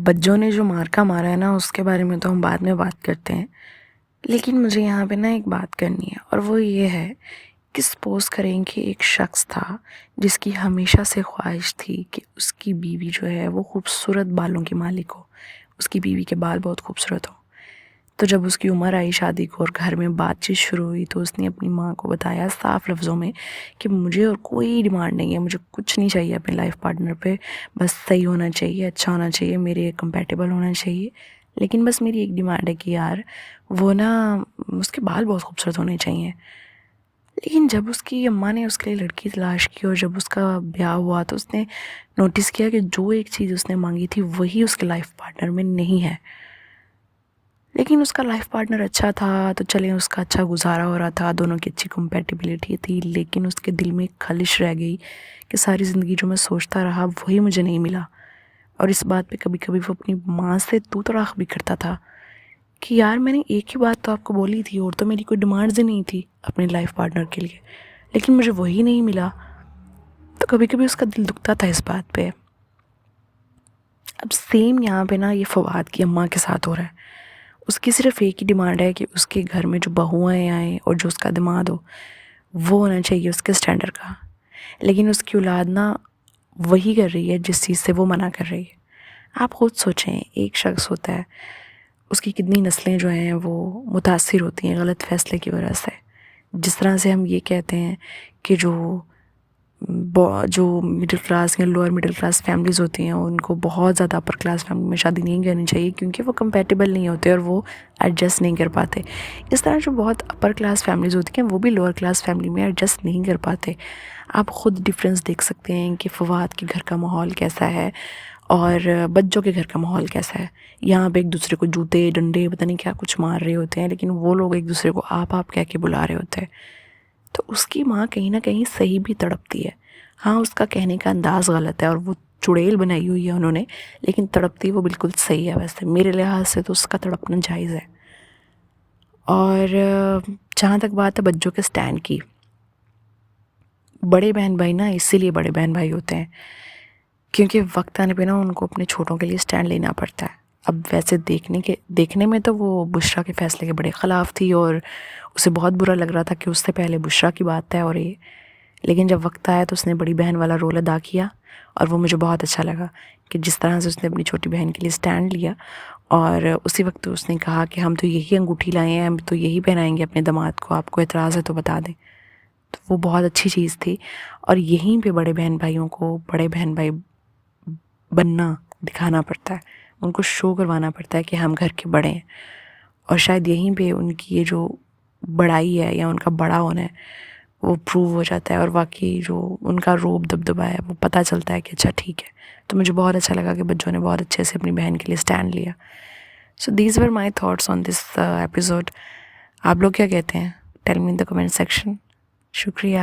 بجوں نے جو مارکا مارا ہے نا، اس کے بارے میں تو ہم بعد میں بات کرتے ہیں، لیکن مجھے یہاں پہ نا ایک بات کرنی ہے، اور وہ یہ ہے کہ سپوز کریں کہ ایک شخص تھا جس کی ہمیشہ سے خواہش تھی کہ اس کی بیوی جو ہے وہ خوبصورت بالوں کی مالک ہو، اس کی بیوی کے بال بہت خوبصورت ہوں۔ تو جب اس کی عمر آئی شادی کو اور گھر میں بات چیت شروع ہوئی، تو اس نے اپنی ماں کو بتایا صاف لفظوں میں کہ مجھے اور کوئی ڈیمانڈ نہیں ہے، مجھے کچھ نہیں چاہیے اپنے لائف پارٹنر پہ، بس صحیح ہونا چاہیے، اچھا ہونا چاہیے، میرے کمپیٹیبل ہونا چاہیے، لیکن بس میری ایک ڈیمانڈ ہے کہ یار وہ نا اس کے بال بہت خوبصورت ہونے چاہیے۔ لیکن جب اس کی اماں نے اس کے لیے لڑکی تلاش کی اور جب اس کا بیاہ ہوا تو اس نے نوٹس کیا کہ جو ایک چیز اس نے مانگی تھی وہی اس کے لائف پارٹنر میں نہیں ہے۔ لیکن اس کا لائف پارٹنر اچھا تھا تو چلیں، اس کا اچھا گزارا ہو رہا تھا، دونوں کی اچھی کمپیٹیبلٹی تھی، لیکن اس کے دل میں ایک خلش رہ گئی کہ ساری زندگی جو میں سوچتا رہا وہی مجھے نہیں ملا۔ اور اس بات پہ کبھی کبھی وہ اپنی ماں سے تو طراق بھی کرتا تھا کہ یار میں نے ایک ہی بات تو آپ کو بولی تھی، اور تو میری کوئی ڈیمانڈز ہی نہیں تھی اپنے لائف پارٹنر کے لیے، لیکن مجھے وہی نہیں ملا۔ تو کبھی کبھی اس کا دل دکھتا تھا اس بات پہ۔ اب سیم یہاں پہ نا یہ فواد کی اماں کے ساتھ ہو رہا ہے۔ اس کی صرف ایک ہی ڈیمانڈ ہے کہ اس کے گھر میں جو بہوئیں آئیں اور جو اس کا دماد ہو وہ ہونا چاہیے اس کے سٹینڈرڈ کا، لیکن اس کی اولاد نا وہی کر رہی ہے جس چیز سے وہ منع کر رہی ہے۔ آپ خود سوچیں، ایک شخص ہوتا ہے، اس کی کتنی نسلیں جو ہیں وہ متاثر ہوتی ہیں غلط فیصلے کی وجہ سے۔ جس طرح سے ہم یہ کہتے ہیں کہ جو مڈل کلاس یا لوور مڈل کلاس فیملیز ہوتی ہیں ان کو بہت زیادہ اپر کلاس فیملی میں شادی نہیں کرنی چاہیے کیونکہ وہ کمپیٹیبل نہیں ہوتے اور وہ ایڈجسٹ نہیں کر پاتے، اس طرح جو بہت اپر کلاس فیملیز ہوتی ہیں وہ بھی لوور کلاس فیملی میں ایڈجسٹ نہیں کر پاتے۔ آپ خود ڈفرینس دیکھ سکتے ہیں کہ فواد کے گھر کا ماحول کیسا ہے اور بچوں کے گھر کا ماحول کیسا ہے۔ یہاں پہ ایک دوسرے کو جوتے ڈنڈے پتہ نہیں کیا کچھ مار رہے ہوتے ہیں، لیکن وہ لوگ ایک دوسرے کو آپ کہہ کے بلا رہے ہوتے ہیں۔ تو اس کی ماں کہیں نہ کہیں صحیح بھی تڑپتی ہے۔ ہاں، اس کا کہنے کا انداز غلط ہے اور وہ چڑیل بنائی ہوئی ہے انہوں نے، لیکن تڑپتی وہ بالکل صحیح ہے۔ ویسے میرے لحاظ سے تو اس کا تڑپنا جائز ہے۔ اور جہاں تک بات ہے بچوں کے سٹینڈ کی، بڑے بہن بھائی نا اسی لیے بڑے بہن بھائی ہوتے ہیں کیونکہ وقت آنے پہ نا ان کو اپنے چھوٹوں کے لیے سٹینڈ لینا پڑتا ہے۔ اب ویسے دیکھنے میں تو وہ بشریٰ کے فیصلے کے بڑے خلاف تھی اور اسے بہت برا لگ رہا تھا کہ اس سے پہلے بشریٰ کی بات ہے اور یہ، لیکن جب وقت آیا تو اس نے بڑی بہن والا رول ادا کیا اور وہ مجھے بہت اچھا لگا کہ جس طرح سے اس نے اپنی چھوٹی بہن کے لیے سٹینڈ لیا، اور اسی وقت اس نے کہا کہ ہم تو یہی انگوٹھی لائے ہیں، ہم تو یہی پہنائیں گے اپنے داماد کو، آپ کو اعتراض ہے تو بتا دیں۔ تو وہ بہت اچھی چیز تھی، اور یہیں پہ بڑے بہن بھائیوں کو بڑے بہن بھائی بننا دکھانا پڑتا ہے، ان کو شو کروانا پڑتا ہے کہ ہم گھر کے بڑے ہیں، اور شاید یہیں پہ ان کی یہ جو بڑائی ہے یا ان کا بڑا ہونا ہے وہ پروو ہو جاتا ہے، اور واقعی جو ان کا روب دبدبا ہے وہ پتہ چلتا ہے کہ اچھا ٹھیک ہے۔ تو مجھے بہت اچھا لگا کہ بچوں نے بہت اچھے سے اپنی بہن کے لیے سٹینڈ لیا۔ So these were my thoughts on this episode. آپ لوگ کیا کہتے ہیں؟ ٹیل می ان دا کمنٹ سیکشن۔ شکریہ۔